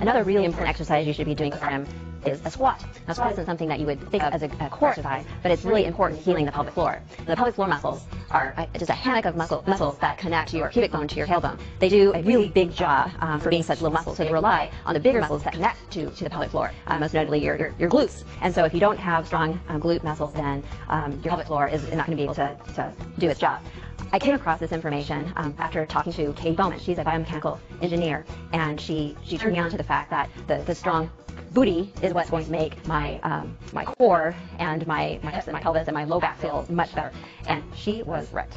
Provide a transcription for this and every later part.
Another really important exercise you should be doing is a squat. Now, squat isn't something that you would think of as a core exercise, but it's really important healing the pelvic floor. The pelvic floor muscles are just a hammock of muscles that connect your pubic bone to your tailbone. They do a really big job for being such little muscles, so they rely on the bigger muscles that connect to the pelvic floor, most notably your glutes. And so if you don't have strong glute muscles, then your pelvic floor is not going to be able to do its job. I came across this information after talking to Katie Bowman. She's a biomechanical engineer, and she turned me on to the fact that the strong booty is what's going to make my my core and my hips and my pelvis and my low back feel much better. And she was right.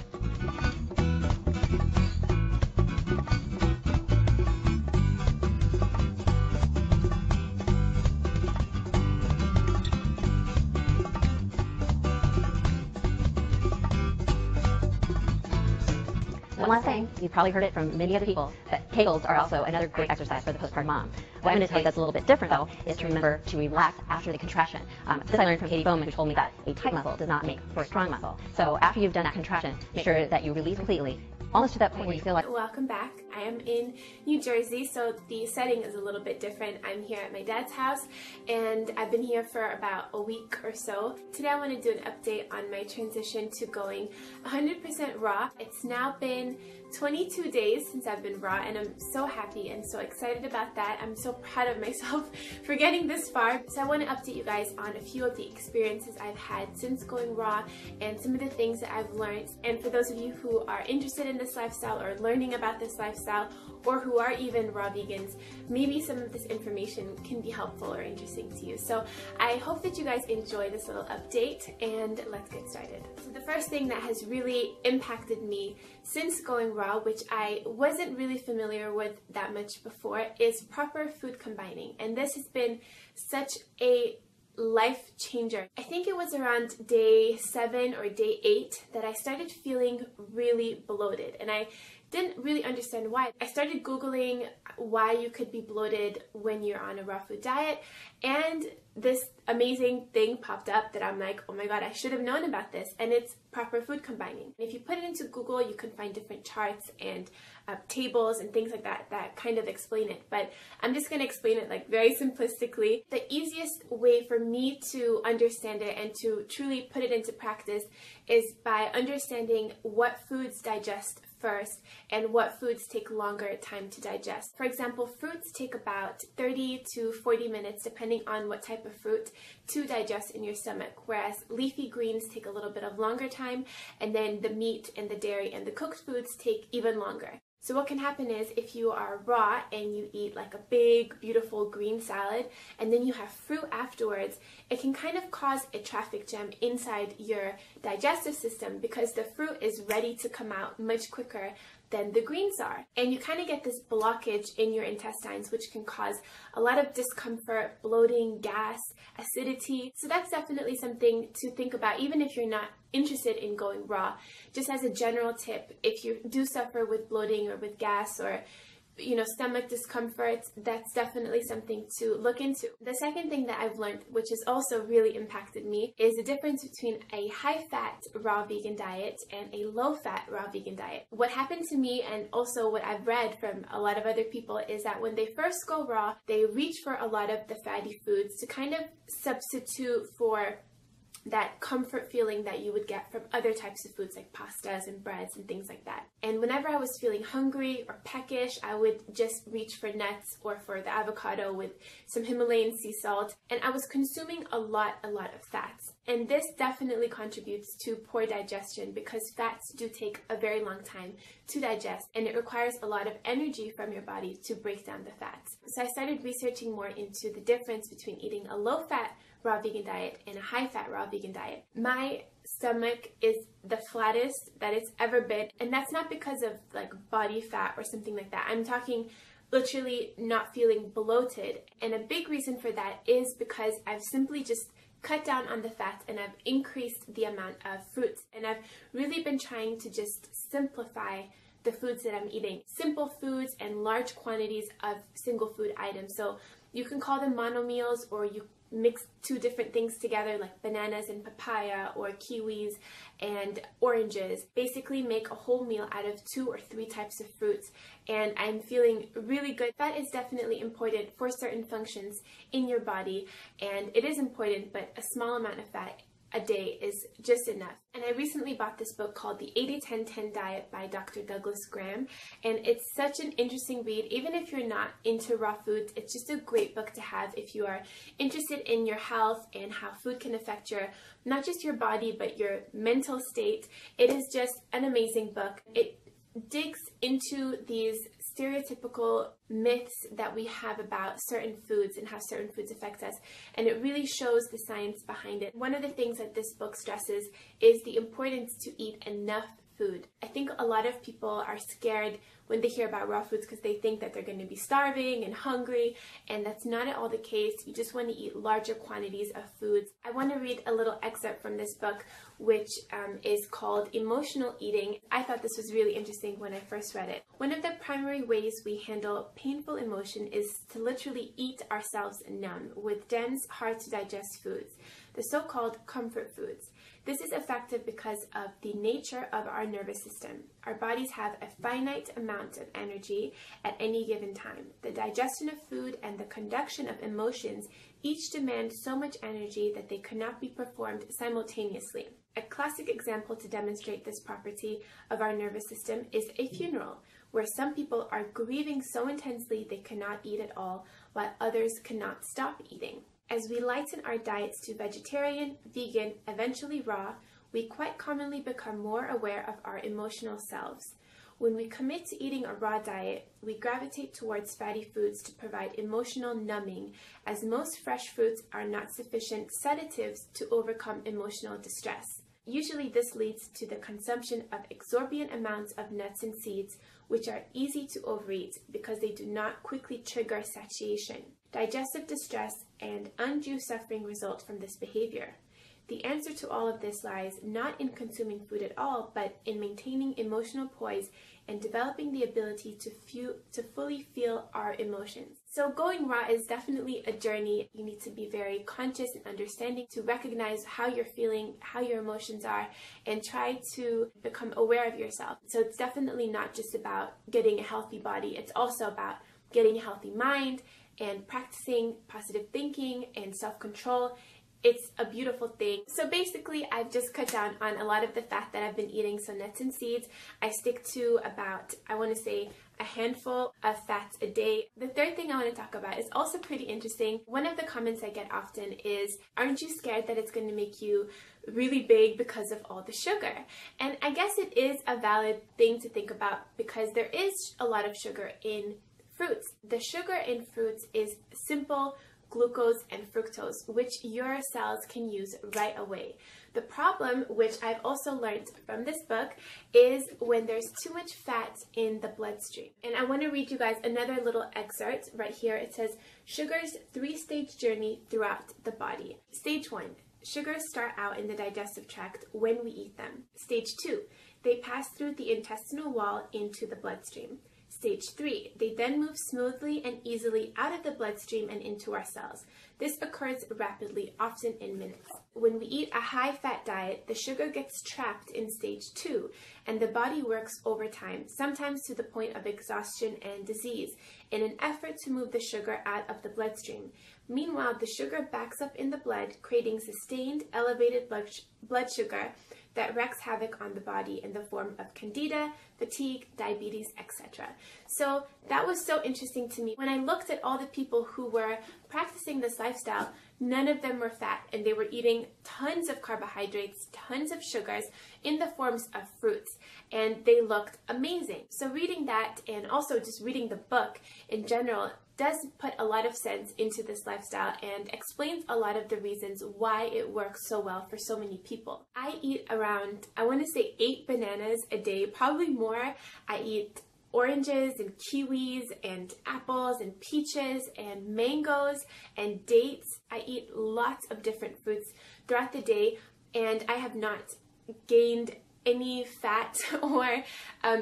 One last thing, you've probably heard it from many other people, that Kegels are also another great exercise for the postpartum mom. What I'm going to tell you that's a little bit different, though, is to remember to relax after the contraction. This I learned from Katie Bowman, who told me that a tight muscle does not make for a strong muscle. So after you've done that contraction, make sure that you release completely, almost to that point where you feel like... Welcome back. I am in New Jersey, so the setting is a little bit different. I'm here at my dad's house, and I've been here for about a week or so. Today I want to do an update on my transition to going 100% raw. It's now been 22 days since I've been raw, and I'm so happy and so excited about that. I'm so proud of myself for getting this far. So I want to update you guys on a few of the experiences I've had since going raw and some of the things that I've learned. And for those of you who are interested in this lifestyle or learning about this lifestyle, or who are even raw vegans, maybe some of this information can be helpful or interesting to you. So I hope that you guys enjoy this little update, and let's get started. So the first thing that has really impacted me since going raw, which I wasn't really familiar with that much before, is proper food combining. And this has been such a life changer. I think it was around day 7 or day 8 that I started feeling really bloated, and I didn't really understand why. I started Googling why you could be bloated when you're on a raw food diet, and this amazing thing popped up that I'm like, oh my god, I should have known about this, and it's proper food combining. If you put it into Google, you can find different charts and tables and things like that that kind of explain it, but I'm just going to explain it like very simplistically. The easiest way for me to understand it and to truly put it into practice is by understanding what foods digest first and what foods take longer time to digest. For example, fruits take about 30 to 40 minutes, depending on what type of fruit, to digest in your stomach, whereas leafy greens take a little bit of longer time, and then the meat and the dairy and the cooked foods take even longer. So what can happen is if you are raw and you eat like a big, beautiful green salad and then you have fruit afterwards, it can kind of cause a traffic jam inside your digestive system because the fruit is ready to come out much quicker than the greens are. And you kind of get this blockage in your intestines, which can cause a lot of discomfort, bloating, gas, acidity. So that's definitely something to think about, even if you're not interested in going raw. Just as a general tip, if you do suffer with bloating or with gas or stomach discomfort, that's definitely something to look into. The second thing that I've learned, which has also really impacted me, is the difference between a high-fat raw vegan diet and a low-fat raw vegan diet. What happened to me, and also what I've read from a lot of other people, is that when they first go raw, they reach for a lot of the fatty foods to kind of substitute for that comfort feeling that you would get from other types of foods like pastas and breads and things like that. And whenever I was feeling hungry or peckish, I would just reach for nuts or for the avocado with some Himalayan sea salt, and I was consuming a lot of fats. And this definitely contributes to poor digestion because fats do take a very long time to digest, and it requires a lot of energy from your body to break down the fats. So I started researching more into the difference between eating a low-fat raw vegan diet and a high-fat raw vegan diet. My stomach is the flattest that it's ever been, and that's not because of like body fat or something like that. I'm talking literally not feeling bloated, and a big reason for that is because I've simply just cut down on the fats and I've increased the amount of fruits, and I've really been trying to just simplify the foods that I'm eating. Simple foods and large quantities of single food items. So you can call them mono meals, or you mix two different things together like bananas and papaya or kiwis and oranges. Basically make a whole meal out of 2 or 3 types of fruits, and I'm feeling really good. Fat is definitely important for certain functions in your body, and it is important, but a small amount of fat a day is just enough. And I recently bought this book called The 80-10-10 Diet by Dr. Douglas Graham, and it's such an interesting read. Even if you're not into raw foods, it's just a great book to have if you are interested in your health and how food can affect your, not just your body, but your mental state. It is just an amazing book. It digs into these stereotypical myths that we have about certain foods and how certain foods affect us, and it really shows the science behind it. One of the things that this book stresses is the importance to eat enough food. I think a lot of people are scared when they hear about raw foods because they think that they're going to be starving and hungry, and that's not at all the case. You just want to eat larger quantities of foods. I want to read a little excerpt from this book, which is called Emotional Eating. I thought this was really interesting when I first read it. One of the primary ways we handle painful emotion is to literally eat ourselves numb with dense, hard to digest foods, the so-called comfort foods. This is effective because of the nature of our nervous system. Our bodies have a finite amount of energy at any given time. The digestion of food and the conduction of emotions each demand so much energy that they cannot be performed simultaneously. A classic example to demonstrate this property of our nervous system is a funeral, where some people are grieving so intensely they cannot eat at all, while others cannot stop eating. As we lighten our diets to vegetarian, vegan, eventually raw, we quite commonly become more aware of our emotional selves. When we commit to eating a raw diet, we gravitate towards fatty foods to provide emotional numbing, as most fresh fruits are not sufficient sedatives to overcome emotional distress. Usually this leads to the consumption of exorbitant amounts of nuts and seeds, which are easy to overeat because they do not quickly trigger satiation. Digestive distress and undue suffering result from this behavior. The answer to all of this lies not in consuming food at all, but in maintaining emotional poise and developing the ability to fully feel our emotions. So going raw is definitely a journey. You need to be very conscious and understanding to recognize how you're feeling, how your emotions are, and try to become aware of yourself. So it's definitely not just about getting a healthy body, it's also about getting a healthy mind and practicing positive thinking and self-control. It's a beautiful thing. So basically, I've just cut down on a lot of the fat that I've been eating, so nuts and seeds. I stick to about, I want to say, a handful of fats a day. The third thing I want to talk about is also pretty interesting. One of the comments I get often is, aren't you scared that it's going to make you really big because of all the sugar? And I guess it is a valid thing to think about because there is a lot of sugar in fruits. The sugar in fruits is simple glucose and fructose, which your cells can use right away. The problem, which I've also learned from this book, is when there's too much fat in the bloodstream. And I want to read you guys another little excerpt right here. It says, sugar's 3-stage journey throughout the body. Stage 1, sugars start out in the digestive tract when we eat them. Stage 2, they pass through the intestinal wall into the bloodstream. Stage 3, they then move smoothly and easily out of the bloodstream and into our cells. This occurs rapidly, often in minutes. When we eat a high-fat diet, the sugar gets trapped in stage 2, and the body works overtime, sometimes to the point of exhaustion and disease, in an effort to move the sugar out of the bloodstream. Meanwhile, the sugar backs up in the blood, creating sustained elevated blood sugar that wreaks havoc on the body in the form of candida, fatigue, diabetes, etc. So that was so interesting to me. When I looked at all the people who were practicing this lifestyle, none of them were fat, and they were eating tons of carbohydrates, tons of sugars in the forms of fruits, and they looked amazing. So reading that, and also just reading the book in general, does put a lot of sense into this lifestyle and explains a lot of the reasons why it works so well for so many people. I eat around, I want to say 8 bananas a day, probably more. I eat oranges and kiwis and apples and peaches and mangoes and dates. I eat lots of different fruits throughout the day, and I have not gained any fat or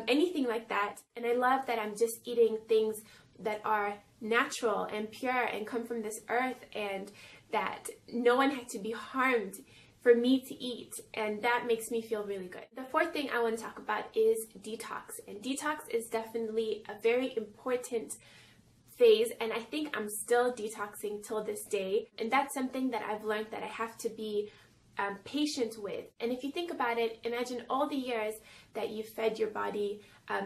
anything like that. And I love that I'm just eating things that are natural and pure and come from this earth, and that no one had to be harmed for me to eat, and that makes me feel really good. The fourth thing I want to talk about is detox, and detox is definitely a very important phase, and I think I'm still detoxing till this day, and that's something that I've learned that I have to be patient with. And if you think about it, imagine all the years that you fed your body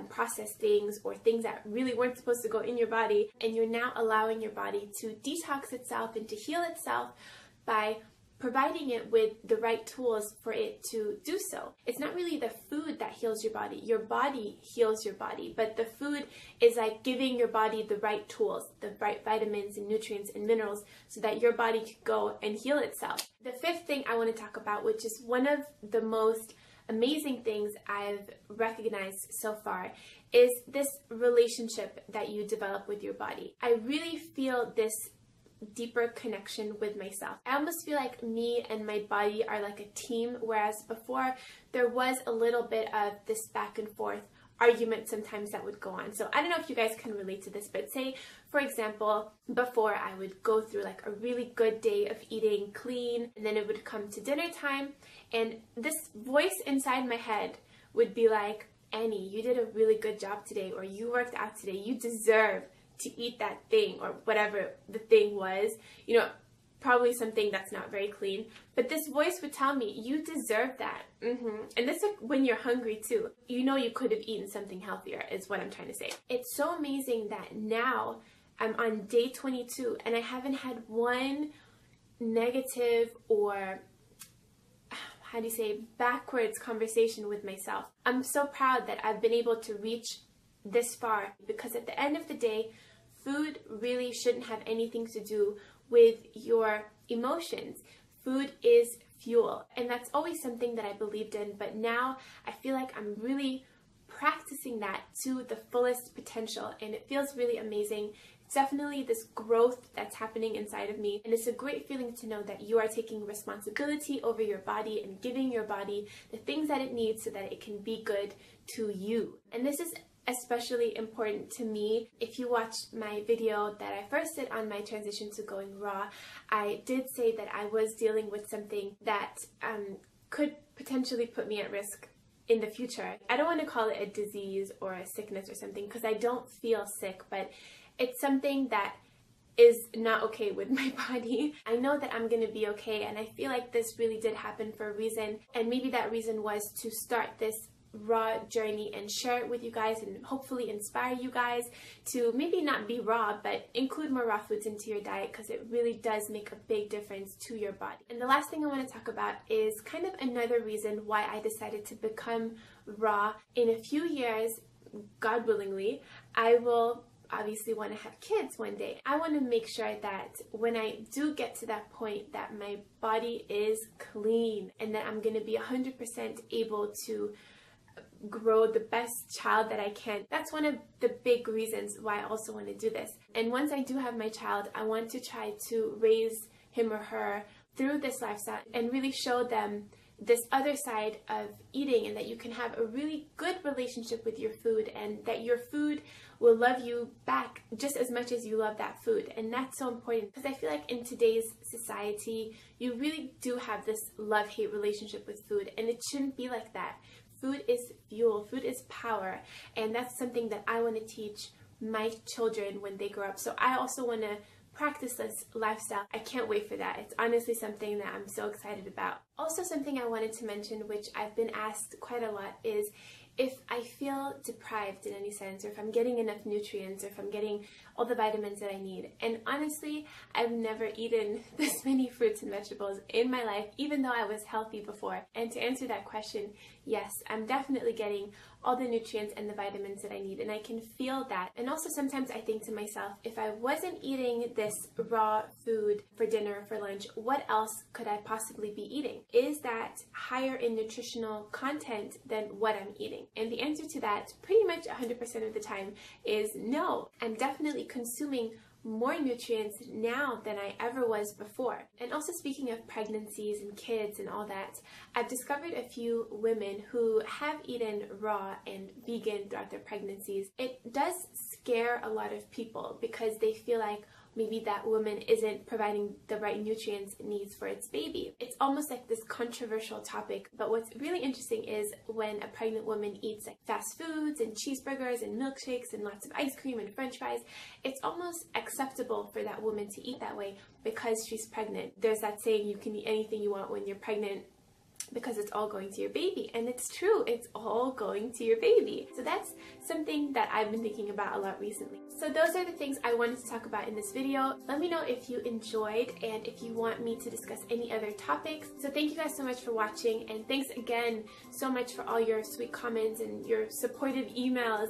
processed things or things that really weren't supposed to go in your body, and you're now allowing your body to detox itself and to heal itself by providing it with the right tools for it to do so. It's not really the food that heals your body heals your body, but the food is like giving your body the right tools, the right vitamins and nutrients and minerals so that your body can go and heal itself. The fifth thing I want to talk about, which is one of the most amazing things I've recognized so far, is this relationship that you develop with your body. I really feel this deeper connection with myself. I almost feel like me and my body are like a team, whereas before there was a little bit of this back and forth argument sometimes that would go on. So I don't know if you guys can relate to this, but say, for example, before I would go through like a really good day of eating clean, and then it would come to dinner time, and this voice inside my head would be like, Annie, you did a really good job today, or you worked out today, you deserve to eat that thing, or whatever the thing was, you know, probably something that's not very clean, but this voice would tell me, you deserve that. And this is when you're hungry too. You know you could have eaten something healthier is what I'm trying to say. It's so amazing that now I'm on day 22 and I haven't had one negative or, how do you say, backwards conversation with myself. I'm so proud that I've been able to reach this far, because at the end of the day, food really shouldn't have anything to do with your emotions. Food is fuel, and that's always something that I believed in, but now I feel like I'm really practicing that to the fullest potential, and it feels really amazing. It's definitely this growth that's happening inside of me, and it's a great feeling to know that you are taking responsibility over your body and giving your body the things that it needs so that it can be good to you. And this is especially important to me. If you watched my video that I first did on my transition to going raw, I did say that I was dealing with something that could potentially put me at risk in the future. I don't want to call it a disease or a sickness or something, because I don't feel sick, but it's something that is not okay with my body. I know that I'm gonna be okay, and I feel like this really did happen for a reason, and maybe that reason was to start this raw journey and share it with you guys and hopefully inspire you guys to maybe not be raw, but include more raw foods into your diet, because it really does make a big difference to your body. And the last thing I want to talk about is kind of another reason why I decided to become raw. In a few years, God willingly, I will obviously want to have kids one day. I want to make sure that when I do get to that point, that my body is clean and that I'm going to be 100% able to grow the best child that I can. That's one of the big reasons why I also want to do this. And once I do have my child, I want to try to raise him or her through this lifestyle and really show them this other side of eating, and that you can have a really good relationship with your food, and that your food will love you back just as much as you love that food. And that's so important, because I feel like in today's society, you really do have this love-hate relationship with food, and it shouldn't be like that. Food is fuel, food is power, and that's something that I want to teach my children when they grow up. So I also want to practice this lifestyle. I can't wait for that. It's honestly something that I'm so excited about. Also, something I wanted to mention, which I've been asked quite a lot, is if I feel deprived in any sense, or if I'm getting enough nutrients, or if I'm getting all the vitamins that I need. And honestly, I've never eaten this many fruits and vegetables in my life, even though I was healthy before. And to answer that question, yes, I'm definitely getting all the nutrients and the vitamins that I need, and I can feel that. And also sometimes I think to myself, if I wasn't eating this raw food for dinner or for lunch, what else could I possibly be eating? Is that higher in nutritional content than what I'm eating? And the answer to that, pretty much 100% of the time, is no. I'm definitely consuming more nutrients now than I ever was before. And also, speaking of pregnancies and kids and all that, I've discovered a few women who have eaten raw and vegan throughout their pregnancies. It does scare a lot of people because they feel like, maybe that woman isn't providing the right nutrients it needs for its baby. It's almost like this controversial topic, but what's really interesting is when a pregnant woman eats like fast foods and cheeseburgers and milkshakes and lots of ice cream and french fries, it's almost acceptable for that woman to eat that way because she's pregnant. There's that saying, you can eat anything you want when you're pregnant because it's all going to your baby. And it's true, it's all going to your baby. So that's something that I've been thinking about a lot recently. So those are the things I wanted to talk about in this video. Let me know if you enjoyed and if you want me to discuss any other topics. So thank you guys so much for watching, and thanks again so much for all your sweet comments and your supportive emails.